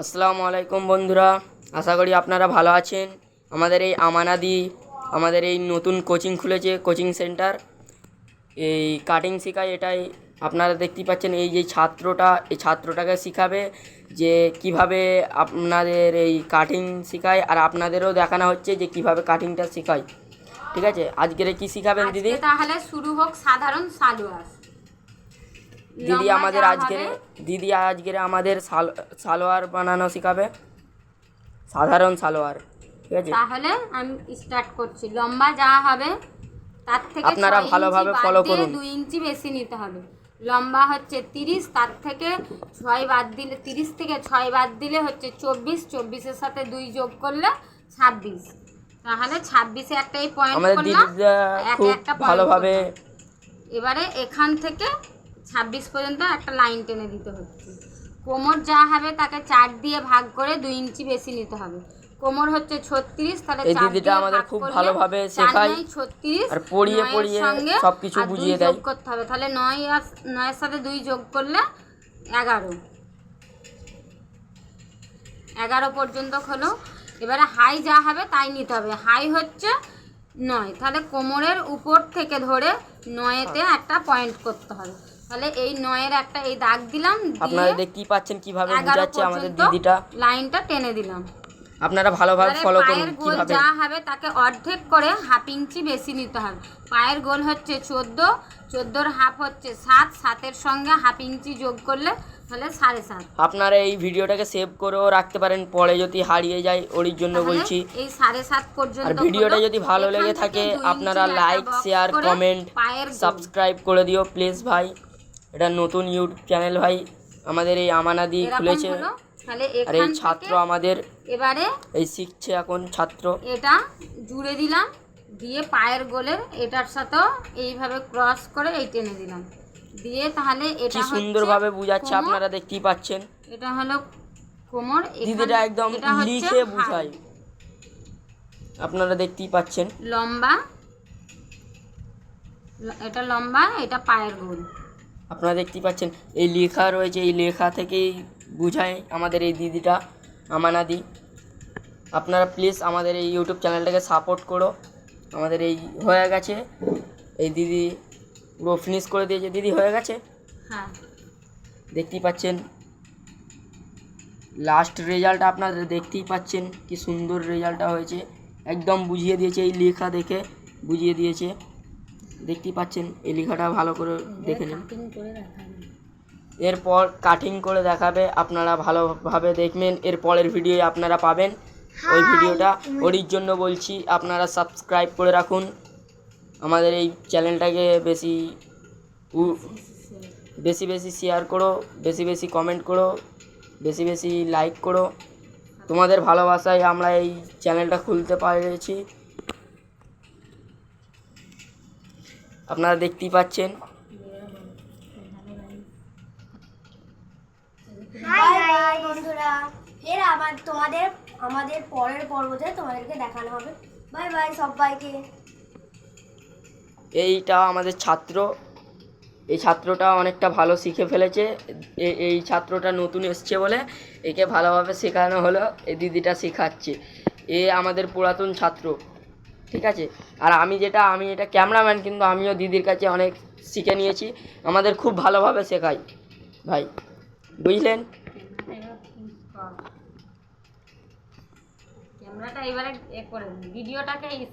আসসালামু আলাইকুম বন্ধুরা, আশা করি আপনারা ভালো আছেন। আমাদের এই আমানাদি আমাদের এই নতুন কোচিং খুলেছে, কোচিং সেন্টার। এই কাটিং শেখায়, এটাই আপনারা দেখতেই পাচ্ছেন। এই যে এই ছাত্রটাকে শেখাবে যে কিভাবে আপনাদের এই কাটিং শেখায়, আর আপনাদেরও দেখানো হচ্ছে যে কিভাবে কাটিংটা শেখায়। ঠিক আছে, আজকের কি শেখাবেন দিদি? তাহলে শুরু হোক সাধারণ সালোয়ার। দিদি আজকের আমাদের সালোয়ার বানানো শেখাবে, সাধারণ সালোয়ার। ঠিক আছে, তাহলে আমি স্টার্ট করছি। লম্বা যা হবে তার থেকে আপনারা ভালোভাবে ফলো করুন। 2 ইঞ্চি বেশি নিতে হবে। লম্বা হচ্ছে 30, তার থেকে 6 বাদ দিলে 30 থেকে 6 বাদ দিলে হচ্ছে 24, 24-এর সাথে 2 যোগ করলে 26। তাহলে 26-এ একটাই পয়েন্ট আমাদের করলাম, খুব ভালোভাবে। এবারে এখান থেকে 26 পর্যন্ত একটা লাইন টেনে দিতে হচ্ছে। কোমর যা হবে তাকে 4 দিয়ে ভাগ করে 2 ইঞ্চি বেশি নিতে হবে। কোমর হচ্ছে 36, তাহলে এই দিদিটা আমাদের খুব ভালোভাবে শেখায়, 36 আর পড়িয়ে সবকিছু বুঝিয়ে দেয়। যোগ করতে হবে, তাহলে 9 এর সাথে 2 যোগ করলে 11 পর্যন্ত হলো। এবারে হাই যা হবে তাই নিতে হবে। হাই হচ্ছে 9, তাহলে কোমরের উপর থেকে ধরে 9-তে একটা পয়েন্ট করতে হবে। তাহলে এই 9-এর একটা এই দাগ দিলাম, আপনারা দেখতেই পাচ্ছেন কিভাবে বুঝাচ্ছে আমাদের দিদিটা। লাইনটা টেনে দিলাম। আপনারা ভালোভাবে ফলো করুন। পায়ের গোল যা হবে তাকে অর্ধেক করে হাফ ইঞ্চি বেশি নিতে হবে। পায়ের গোল হচ্ছে 14, 14-র হাফ হচ্ছে 7, 7-এর সঙ্গে হাফ ইঞ্চি যোগ করলে তাহলে 7.5। আপনারা এই ভিডিওটাকে সেভ করেও রাখতে পারেন, পরে যদি হারিয়ে যায় ওর জন্য বলছি। এই 7.5 পর্যন্ত। আর ভিডিওটা যদি ভালো লেগে থাকে আপনারা লাইক, শেয়ার, কমেন্ট, সাবস্ক্রাইব করে দিও প্লিজ ভাই। এটা নতুন ইউটিউব চ্যানেল ভাই, আমাদের এই আমানাদি খুলেছে। আর এই ছাত্র আমাদের এবারে এই শিখছে এখন ছাত্র। এটা জুড়ে দিলাম, দিয়ে পায়ের গোলের এটার সাথে এইভাবে ক্রস করে এই টেনে দিলাম, দিয়ে তাহলে এটা কি সুন্দরভাবে বুঝাচ্ছে, আপনারা দেখতেই পাচ্ছেন। এটা হলো কোমর, দিদিটা একদম লিখে বুঝায়, আপনারা দেখতেই পাচ্ছেন। লম্বা, এটা লম্বা, এটা পায়ের গোল, আপনারা দেখতেই পাচ্ছেন। এই লেখা রয়েছে, এই লেখা থেকেই বুঝায় আমাদের এই দিদিটা আমানাদি। আপনারা প্লিজ আমাদের এই ইউটিউব চ্যানেলটাকে সাপোর্ট করো। আমাদের এই হয়ে গেছে, এই দিদি পুরো ফিনিশ করে দিয়েছে। দিদি হয়ে গেছে, হ্যাঁ দেখতেই পাচ্ছেন। লাস্ট রেজাল্টটা আপনারা দেখতেই পাচ্ছেন, কি সুন্দর রেজাল্টটা হয়েছে। একদম বুঝিয়ে দিয়েছে, এই লেখা দেখে বুঝিয়ে দিয়েছে। দেখতেই পাচ্ছেন, এই লেখাটা ভালো করে দেখে নিন। এরপর কাটিং করে দেখাবে, আপনারা ভালোভাবে দেখবেন। এর পরের ভিডিও আপনারা পাবেন ওই ভিডিওটা। ওর জন্য বলছি আপনারা সাবস্ক্রাইব করে রাখুন আমাদের এই চ্যানেলটাকে। বেশি বেশি শেয়ার করো, বেশি বেশি কমেন্ট করো, বেশি বেশি লাইক করো। তোমাদের ভালোবাসায় আমরা এই চ্যানেলটা খুলতে পেরেছি, আপনারা দেখতেই পাচ্ছেন। হাই বন্ধুরা, ফের আমাদের পরের পর্বতে তোমাদেরকে দেখানো হবে। বাই বাই সবাইকে। এইটা আমাদের ছাত্র, এই ছাত্রটা অনেকটা ভালো শিখে ফেলেছে। এই ছাত্রটা নতুন এসছে বলে একে ভালোভাবে শেখানো হলো, এই দিদিটা শেখাচ্ছে। এ আমাদের পুরাতন ছাত্র, ঠিক আছে। আর আমি এটা ক্যামেরাম্যান, কিন্তু আমিও দিদির কাছে অনেক শিখে নিয়েছি। আমাদের খুব ভালোভাবে শেখায় ভাই, বুঝলেন। ক্যামেরাটা এবারে করে ভিডিওটাকে